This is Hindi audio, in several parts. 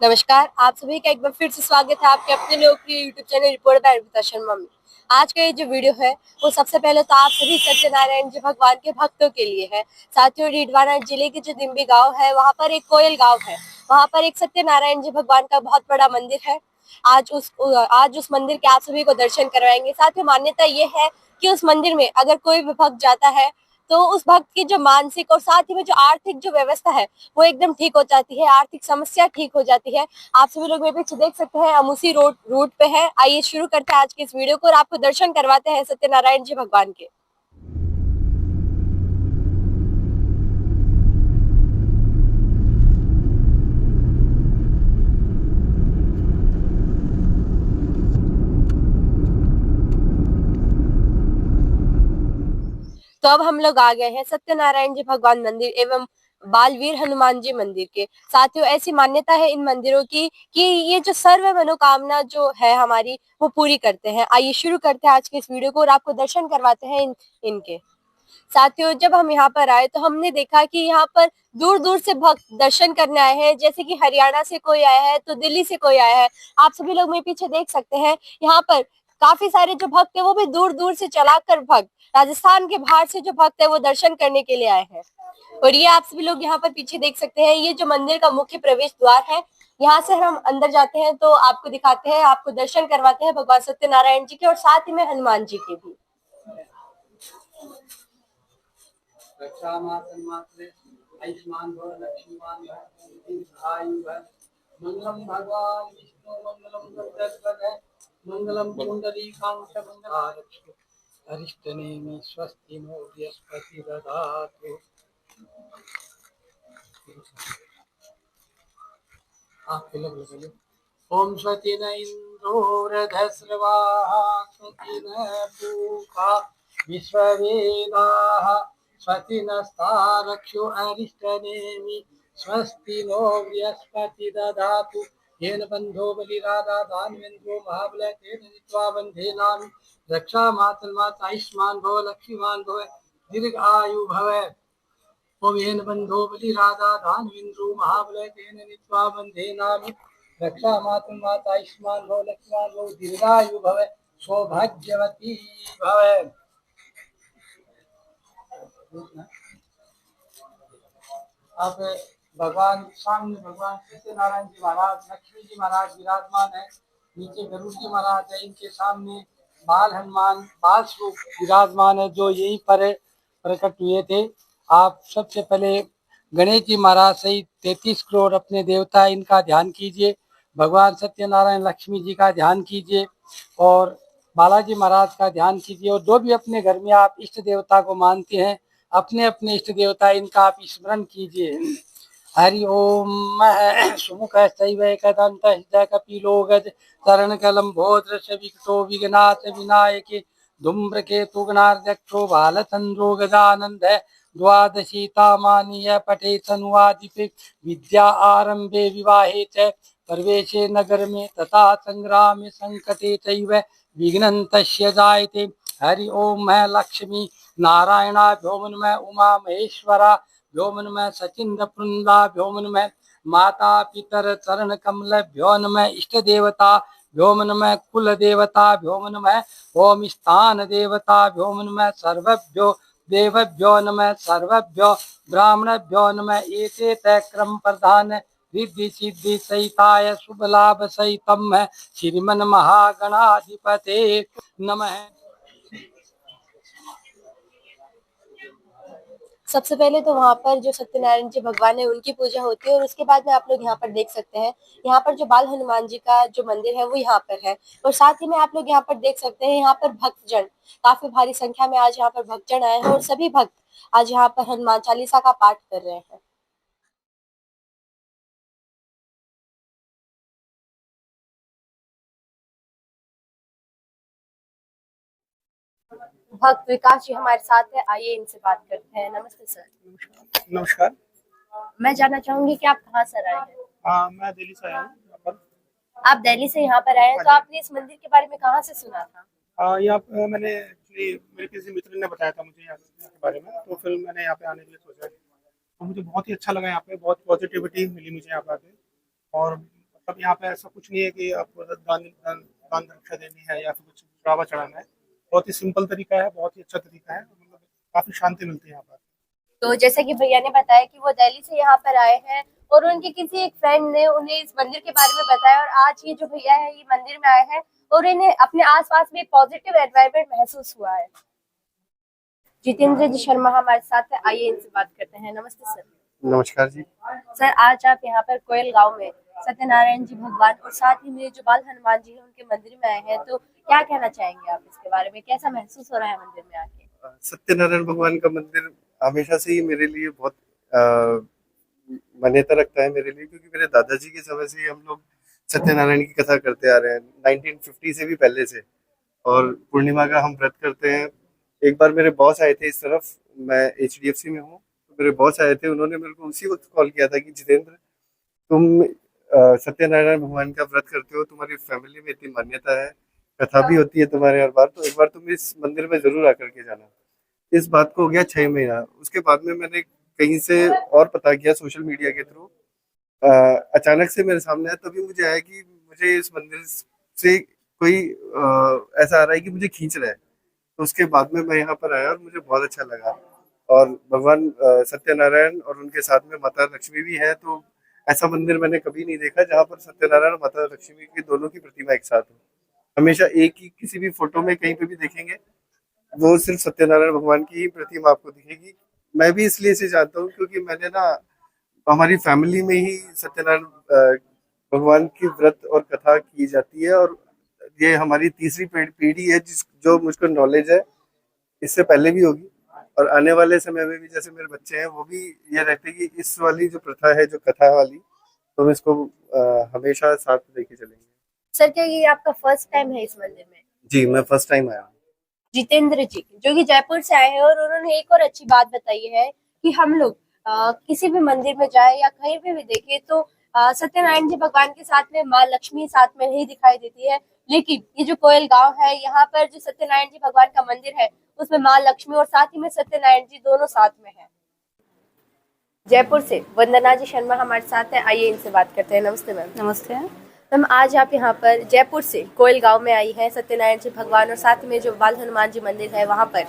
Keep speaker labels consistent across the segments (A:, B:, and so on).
A: नमस्कार, आप सभी का एक बार फिर से स्वागत है आपके अपने लोकप्रिय YouTube channel report by Arpita Sharma में। आज का ये जो वीडियो है वो सबसे पहले तो आप सभी सत्यनारायण जी भगवान के भक्तों के लिए है। साथियों, डीडवाना जिले के जो दिम्बी गांव है वहाँ पर एक कोयल गांव है। वहाँ पर एक सत्यनारायण जी भगवान का बहुत बड़ा मंदिर है। आज उस मंदिर के आप सभी को दर्शन करवाएंगे। साथियों, मान्यता ये है कि उस मंदिर में अगर कोई भी भक्त जाता है तो उस भक्त की जो मानसिक और साथ ही में जो आर्थिक जो व्यवस्था है वो एकदम ठीक हो जाती है, आर्थिक समस्या ठीक हो जाती है। आप सभी लोग मेरे पीछे देख सकते हैं, हम उसी रूट पे है। आइए शुरू करते हैं आज के इस वीडियो को और आपको दर्शन करवाते हैं सत्यनारायण जी भगवान के। तो अब हम लोग आ गए हैं सत्यनारायण जी भगवान मंदिर एवं बालवीर हनुमान जी मंदिर के। साथियों, ऐसी मान्यता है इन मंदिरों की कि ये जो सर्व मनोकामना जो है हमारी वो पूरी करते हैं। आइए शुरू करते हैं आज के इस वीडियो को और आपको दर्शन करवाते हैं इनके। साथियों, जब हम यहाँ पर आए तो हमने देखा कि यहाँ पर दूर दूर से भक्त दर्शन करने आए हैं। जैसे कि हरियाणा से कोई आया है तो दिल्ली से कोई आया है। आप सभी लोग मेरे पीछे देख सकते हैं, यहाँ पर काफी सारे जो भक्त है वो भी दूर दूर से चलाकर भक्त, राजस्थान के बाहर से जो भक्त है वो दर्शन करने के लिए आए हैं। और ये आप सभी लोग यहाँ पर पीछे देख सकते हैं, ये जो मंदिर का मुख्य प्रवेश द्वार है। यहाँ से हम अंदर जाते हैं तो आपको दिखाते हैं, आपको दर्शन करवाते हैं भगवान सत्यनारायण जी के और साथ ही में हनुमान जी के भी। आयुष्मान भव लक्ष्मीवान भव मंगलम भगवान विष्णु मंगलम गरुड़ध्वज मंगलम पुंडरीकाक्ष मंगलम अरिष्टनेमि स्वस्ति नो बृहस्पति ददातु। आप लोग लगाइए। ओम स्वस्ति न इंद्रो वृधस्रवाः स्वस्ति न पूषा विश्ववेदाः स्वस्ति नस्तारक्षो अरिष्टनेमि स्वस्ति नो बृहस्पति ददातु। येन बन्धो बलिराजा दानवेन्द्रो महाबलः तेन जित्वा बन्धेनामि रक्षा मातर्माता आयुष्मान भव लक्ष्मीवान भव दीर्घायु भव। ओम येन बन्धो बलिराजा दानवेन्द्रो महाबलः तेन जित्वा बन्धेनामि रक्षा मातर्माता आयुष्मान भव लक्ष्मीवान भव दीर्घायु भव सौभाग्यवती भव। अब भगवान सामने भगवान सत्यनारायण जी महाराज, लक्ष्मी जी महाराज विराजमान है। नीचे गरुड़ जी महाराज है, इनके सामने बाल हनुमान बाल स्वरूप विराजमान है जो यहीं पर प्रकट हुए थे। आप सबसे पहले गणेश जी महाराज सहित 33 करोड़ अपने देवता इनका ध्यान कीजिए। भगवान सत्यनारायण लक्ष्मी जी का ध्यान कीजिए और बालाजी महाराज का ध्यान कीजिए। और जो भी अपने घर में आप इष्ट देवता को मानते हैं, अपने अपने इष्ट देवता इनका आप स्मरण कीजिए। हरि ओम सुमुख एकदंत कपिलो गज चरण कलम भोद्र विकटो विघ्नाथ विनायके धूम्रकेतु गणाध्यक्षो बालचंद्रो गजानंद द्वादशी तामानीय पठे तनुवादिपे विद्या आरंभे विवाहे च प्रवेशे नगर में तथा संग्रामे संकटे चैव विघ्नं तस्य जायते। हरि ओम लक्ष्मी नारायणा व्योमन में उमा महेश्वरा व्योमन में सचिंद पृंदा व्योमन में माता पितर चरण कमल व्योन में इष्ट देवता व्योमन में कुल देवता व्योमन में ओम स्थान देवता व्योमन में सर्वभ्यो देवभ्यो नमः सर्वभ्यो ब्राह्मणभ्यो नमः। एते तय क्रम प्रधान रिद्धि सिद्धि सहिताय शुभ लाभ सहितम है श्रीमन महागणाधिपते नमः। सबसे पहले तो वहाँ पर जो सत्यनारायण जी भगवान है उनकी पूजा होती है और उसके बाद में आप लोग यहाँ पर देख सकते हैं, यहाँ पर जो बाल हनुमान जी का जो मंदिर है वो यहाँ पर है। और साथ ही में आप लोग यहाँ पर देख सकते हैं, यहाँ पर भक्तजन काफी भारी संख्या में आज यहाँ पर भक्तजन आए हैं और सभी भक्त आज यहाँ पर हनुमान चालीसा का पाठ कर रहे हैं। भक्त विकास जी हमारे साथ है, आइए इनसे बात करते हैं। नमस्ते सर।
B: नमस्कार।
A: मैं जानना चाहूंगी कि आप कहाँ से आए हैं?
B: मैं दिल्ली से आया हूँ।
A: आप दिल्ली से यहाँ पर आए हैं, तो आपने इस मंदिर के बारे में कहाँ से सुना था?
B: यहाँ पे मैंने एक्चुअली मेरे किसी मित्र ने बताया था मुझे यहाँ के बारे में, तो फिर मैंने यहाँ पे आने के लिए सोचा। तो मुझे बहुत ही अच्छा लगा, यहाँ पे बहुत पॉजिटिविटी मिली मुझे यहाँ पे आके। और अब यहाँ पे ऐसा कुछ नहीं है कि आपको दान दक्षिणा देनी है या फिर कुछ चढ़ावा चढ़ाना है। बहुत ही सिंपल तरीका है, बहुत ही अच्छा तरीका है, मतलब काफी शांति मिलती है यहाँ पर।
C: तो जैसा कि भैया ने बताया कि वो दिल्ली से यहाँ पर आए हैं और उनके किसी एक फ्रेंड ने उन्हें इस मंदिर के बारे में बताया और आज ये जो भैया है ये मंदिर में आए हैं और इन्हें अपने आसपास में पॉजिटिव एनवायरनमेंट महसूस हुआ है। जितेंद्र जी शर्मा हमारे साथ है, आइए इनसे बात करते हैं। नमस्ते सर।
D: नमस्कार जी।
C: सर, आज आप यहाँ पर कोयल गांव में सत्यनारायण जी भगवान और साथ ही में जो बाल हनुमान जी है उनके मंदिर में आए हैं, तो क्या कहना चाहेंगे आप इसके बारे में? कैसा महसूस हो रहा है मंदिर में आके?
D: सत्यनारायण भगवान का मंदिर हमेशा से ही मेरे लिए बहुत मान्यता रखता है मेरे लिए, क्योंकि मेरे दादाजी के समय से हम लोग सत्यनारायण की कथा करते आ रहे हैं, 1950 से भी पहले से। और पूर्णिमा का हम व्रत करते हैं। एक बार मेरे बॉस आए थे इस तरफ, मैं HDFC में हूँ, तो मेरे बॉस आए थे, उन्होंने मेरे को उसी वक्त कॉल किया था कि जितेंद्र, तुम सत्यनारायण भगवान का व्रत करते हो, तुम्हारी फैमिली में इतनी मान्यता है, कथा भी होती है तुम्हारे हर बार, तो एक बार तुम इस मंदिर में जरूर आकर के जाना। इस बात को हो गया 6 महीना। उसके बाद में मैंने कहीं से और पता किया सोशल मीडिया के थ्रू, अचानक से मेरे सामने आया, तभी मुझे आया कि मुझे इस मंदिर से कोई ऐसा आ रहा है कि मुझे खींच रहा है। तो उसके बाद में मैं यहाँ पर आया और मुझे बहुत अच्छा लगा। और भगवान सत्यनारायण और उनके साथ में माता लक्ष्मी भी है, तो ऐसा मंदिर मैंने कभी नहीं देखा जहाँ पर सत्यनारायण और माता लक्ष्मी की दोनों की प्रतिमा एक साथ हो। हमेशा एक ही किसी भी फोटो में कहीं पे भी देखेंगे वो सिर्फ सत्यनारायण भगवान की ही प्रतिमा आपको दिखेगी। मैं भी इसलिए इसे जानता हूँ क्योंकि मैंने ना हमारी फैमिली में ही सत्यनारायण भगवान की व्रत और कथा की जाती है, और ये हमारी तीसरी पीढ़ी है जो मुझको नॉलेज है। इससे पहले भी होगी और आने वाले समय में भी, जैसे मेरे बच्चे हैं वो भी ये रहते कि इस वाली जो प्रथा है, जो कथा वाली, तो हम इसको हमेशा साथ लेके चलेंगे।
C: सर, क्या ये आपका फर्स्ट टाइम है इस मंदिर में?
D: जी, मैं फर्स्ट टाइम आया हूँ।
C: जितेंद्र जी जो कि जयपुर से आए हैं और उन्होंने एक और अच्छी बात बताई है कि हम लोग किसी भी मंदिर में जाए या कहीं पे भी देखे तो सत्यनारायण जी भगवान के साथ में माँ लक्ष्मी साथ में नहीं दिखाई देती है, लेकिन ये जो कोयल गांव है यहाँ पर जो सत्यनारायण जी भगवान का मंदिर है उसमें माँ लक्ष्मी और साथ ही में सत्यनारायण जी दोनों साथ में है। जयपुर से वंदना जी शर्मा हमारे साथ है, आइए इनसे बात करते हैं। नमस्ते मैम।
E: नमस्ते।
C: मैम, आज आप यहाँ पर जयपुर से कोयल गांव में आई हैं, सत्यनारायण जी भगवान और साथ में जो बाल हनुमान जी मंदिर है वहाँ पर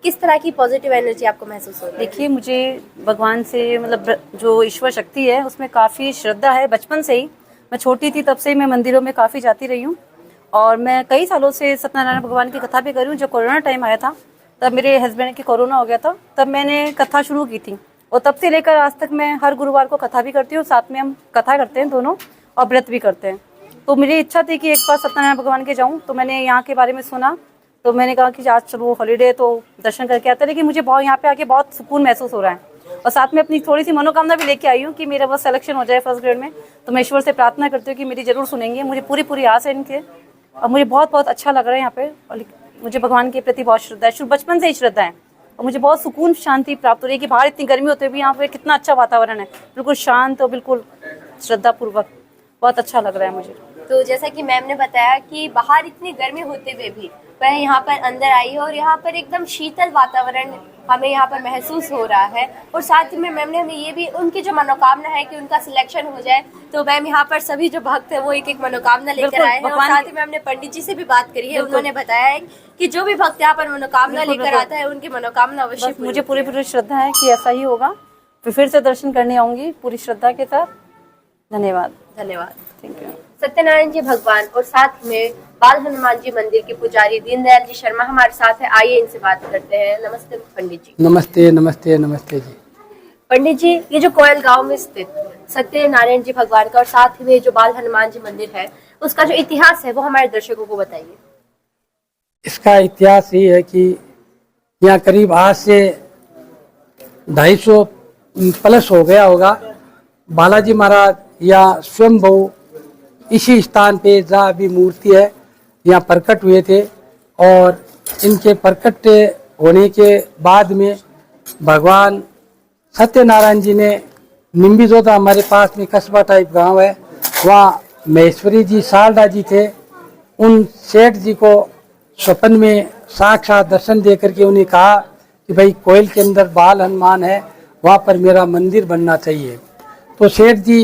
C: किस तरह की पॉजिटिव एनर्जी आपको महसूस हो रही है?
E: देखिए, मुझे भगवान से मतलब जो ईश्वर शक्ति है उसमें काफ़ी श्रद्धा है। बचपन से ही, मैं छोटी थी तब से ही मैं मंदिरों में काफ़ी जाती रही हूँ और मैं कई सालों से सत्यनारायण भगवान की कथा भी करी हूँ। जब कोरोना टाइम आया था तब मेरे हस्बैंड की कोरोना हो गया था, तब मैंने कथा शुरू की थी और तब से लेकर आज तक मैं हर गुरुवार को कथा भी करती हूँ, साथ में हम कथा करते हैं दोनों और व्रत भी करते हैं। तो मेरी इच्छा थी कि एक बार सत्यनारायण भगवान के जाऊं, तो मैंने यहाँ के बारे में सुना तो मैंने कहा कि आज चलो हॉलीडे तो दर्शन करके आते हैं। लेकिन मुझे बहुत यहाँ पे आके बहुत सुकून महसूस हो रहा है और साथ में अपनी थोड़ी सी मनोकामना भी लेके आई हूँ कि मेरा बस सिलेक्शन हो जाए फर्स्ट ग्रेड में। तो मैं ईश्वर से प्रार्थना करती हूँ कि मेरी जरूर सुनेंगे, मुझे पूरी आस है इनके और मुझे बहुत अच्छा लग रहा है यहाँ पे। और मुझे भगवान के प्रति बहुत श्रद्धा है, बचपन से ही श्रद्धा है और मुझे बहुत सुकून शांति प्राप्त हो रही है कि बाहर इतनी गर्मी होते हुए यहाँ पे कितना अच्छा वातावरण है, बिल्कुल शांत और बिल्कुल श्रद्धापूर्वक, बहुत अच्छा लग रहा है मुझे।
C: तो जैसा कि मैम ने बताया कि बाहर इतनी गर्मी होते हुए भी वह यहाँ पर अंदर आई है और यहाँ पर एकदम शीतल वातावरण हमें यहाँ पर महसूस हो रहा है। और साथ ही में मैम ने हमें ये भी उनकी जो मनोकामना है कि उनका सिलेक्शन हो जाए, तो मैम यहाँ पर सभी जो भक्त है वो एक मनोकामना लेकर आए हैं। और साथ ही में हमने पंडित जी से भी बात करी है, उन्होंने बताया है कि जो भी भक्त यहाँ पर मनोकामना लेकर आता है उनकी मनोकामना अवश्य।
E: मुझे पूरी श्रद्धा है कि ऐसा ही होगा, फिर से दर्शन करने आऊंगी पूरी श्रद्धा के साथ। धन्यवाद। Thank you.
C: सत्यनारायण जी भगवान और साथ में बाल हनुमान जी मंदिर के पुजारी दीनदयाल जी शर्मा हमारे साथ है, आइए इनसे बात करते हैं। नमस्ते पंडित जी।
A: नमस्ते जी।
C: पंडित जी, ये जो कोयल गांव में स्थित सत्यनारायण जी भगवान का और साथ में जो बाल हनुमान जी मंदिर है उसका जो इतिहास है वो हमारे दर्शकों को बताइए।
A: इसका इतिहास ये है कि यहाँ करीब आज से 250 प्लस हो गया होगा। बालाजी महाराज या स्वयंभू इसी स्थान पे जहाँ अभी मूर्ति है यहाँ प्रकट हुए थे और इनके प्रकट होने के बाद में भगवान सत्यनारायण जी ने निम्बिजोदा, हमारे पास में कस्बा टाइप गांव है, वहाँ महेश्वरी जी शारदा जी थे। उन सेठ जी को स्वप्न में साक्षात दर्शन दे करके उन्हें कहा कि भाई कोयल के अंदर बाल हनुमान है, वहाँ पर मेरा मंदिर बनना चाहिए। तो सेठ जी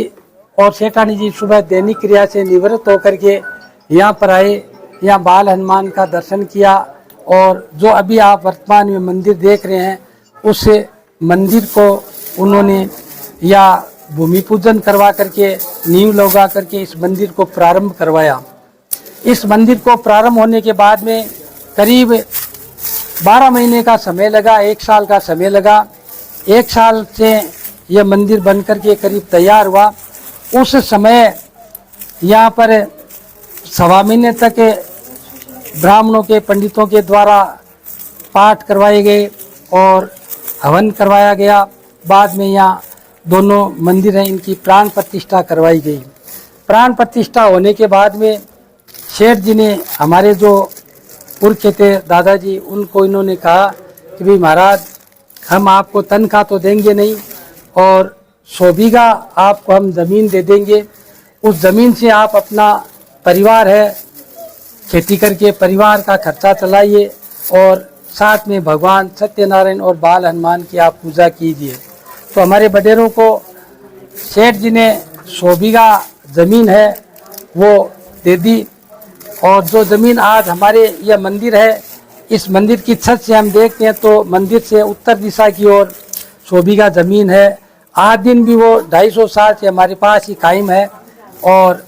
A: और सेठानी जी सुबह दैनिक क्रिया से निवृत्त होकर के यहाँ पर आए, यहाँ बाल हनुमान का दर्शन किया। और जो अभी आप वर्तमान में मंदिर देख रहे हैं, उस मंदिर को उन्होंने या भूमि पूजन करवा करके, नींव लगा करके इस मंदिर को प्रारंभ करवाया। इस मंदिर को प्रारंभ होने के बाद में करीब 12 महीने का समय लगा, 1 साल का समय लगा। 1 साल से यह मंदिर बनकर के करीब तैयार हुआ। उस समय यहाँ पर 1.25 महीने तक ब्राह्मणों के, पंडितों के द्वारा पाठ करवाए गए और हवन करवाया गया। बाद में यहाँ दोनों मंदिर हैं, इनकी प्राण प्रतिष्ठा करवाई गई। प्राण प्रतिष्ठा होने के बाद में शेठ जी ने, हमारे जो पुरख थे दादाजी, उनको इन्होंने कहा कि भाई महाराज, हम आपको तनख्वाह तो देंगे नहीं और 100 बीघा आपको हम ज़मीन दे देंगे। उस ज़मीन से आप अपना परिवार है खेती करके परिवार का खर्चा चलाइए और साथ में भगवान सत्यनारायण और बाल हनुमान की आप पूजा कीजिए। तो हमारे बडेरों को सेठ जी ने 100 बीघा ज़मीन है वो दे दी। और जो ज़मीन आज हमारे यह मंदिर है, इस मंदिर की छत से हम देखते हैं तो मंदिर से उत्तर दिशा की ओर 100 बीघा ज़मीन है। आज दिन भी वो 250 साल से हमारे पास ही कायम है और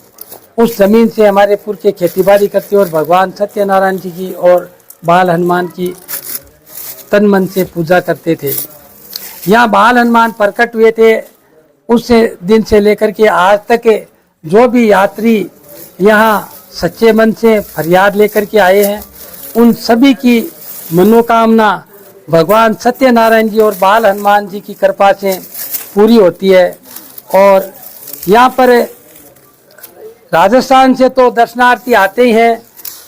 A: उस ज़मीन से हमारे पुरखे खेती बाड़ी करते और भगवान सत्यनारायण जी की और बाल हनुमान की तन मन से पूजा करते थे। यहाँ बाल हनुमान प्रकट हुए थे, उस दिन से लेकर के आज तक जो भी यात्री यहाँ सच्चे मन से फरियाद लेकर के आए हैं, उन सभी की मनोकामना भगवान सत्यनारायण जी और बाल हनुमान जी की कृपा से पूरी होती है। और यहाँ पर राजस्थान से तो दर्शनार्थी आते ही हैं,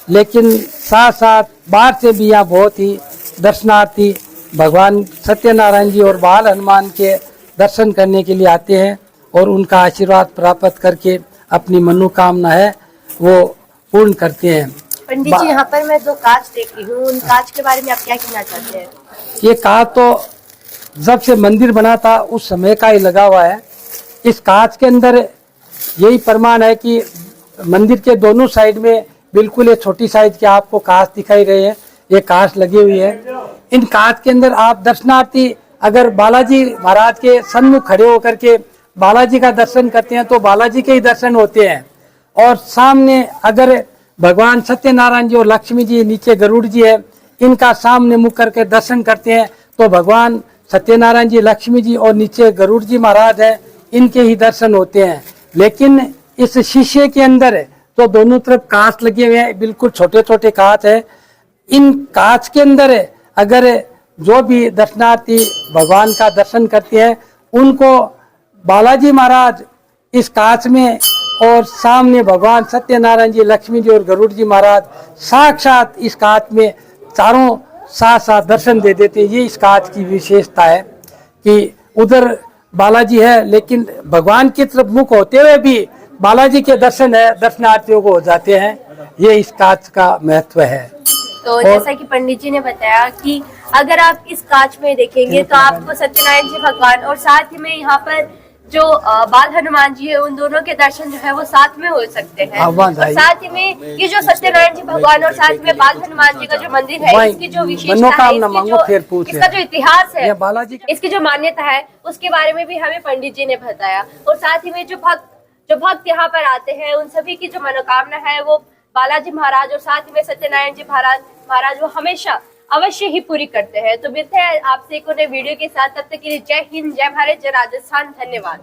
A: लेकिन साथ साथ बाहर से भी यहाँ बहुत ही दर्शनार्थी भगवान सत्यनारायण जी और बाल हनुमान के दर्शन करने के लिए आते हैं और उनका आशीर्वाद प्राप्त करके अपनी मनोकामना है वो पूर्ण करते हैं।
C: पंडित जी, यहाँ पर मैं 2 कांच देख रही हूँ, उन कांच के बारे में आप क्या कहना चाहते हैं?
A: ये कांच तो जब से मंदिर बना था उस समय का ही लगा हुआ है। इस कांच के अंदर यही प्रमाण है कि मंदिर के दोनों साइड में बिल्कुल ये छोटी साइज के आपको कांच दिखाई रहे हैं, ये कांच लगी हुई है। इन कांच के अंदर आप दर्शनार्थी अगर बालाजी महाराज के सन्मुख खड़े होकर के बालाजी का दर्शन करते हैं तो बालाजी के ही दर्शन होते हैं। और सामने अगर भगवान सत्यनारायण जी और लक्ष्मी जी, नीचे गरुड़ जी है, इनका सामने मुख करके दर्शन करते हैं तो भगवान सत्यनारायण जी, लक्ष्मी जी और नीचे गरुड़ जी महाराज है, इनके ही दर्शन होते हैं। लेकिन इस शीशे के अंदर तो दोनों तरफ कांच लगे हुए हैं, बिल्कुल छोटे छोटे कांच है। इन कांच के अंदर अगर जो भी दर्शनार्थी भगवान का दर्शन करते हैं उनको बालाजी महाराज इस कांच में और सामने भगवान सत्यनारायण जी, लक्ष्मी जी और गरुड़ जी महाराज साक्षात इस कांच में चारों साथ साथ दर्शन दे देते हैं। ये इस कांच की विशेषता है कि उधर बालाजी है लेकिन भगवान की तरफ मुख होते हुए भी बालाजी के दर्शन है, दर्शनार्थियों को हो जाते हैं। ये इस कांच का महत्व है।
C: तो जैसा कि पंडित जी ने बताया कि अगर आप इस कांच में देखेंगे तो आपको सत्यनारायण जी भगवान और साथ ही में यहाँ पर जो बाल हनुमान जी है, उन दोनों के दर्शन जो है वो साथ में हो सकते हैं। और साथ ही में ये जो सत्यनारायण जी भगवान और साथ में बाल हनुमान जी का जो मंदिर है, इसकी जो विशेषता है, इसका जो इतिहास है, इसकी जो मान्यता है, उसके बारे में भी हमें पंडित जी ने बताया। और साथ ही में जो भक्त यहाँ पर आते हैं, उन सभी की जो मनोकामना है वो बालाजी महाराज और साथ ही में सत्यनारायण जी महाराज वो हमेशा अवश्य ही पूरी करते हैं। तो मिलते हैं आपसे एक नए वीडियो के साथ, तब तक के लिए जय हिंद, जय भारत, जय राजस्थान, धन्यवाद।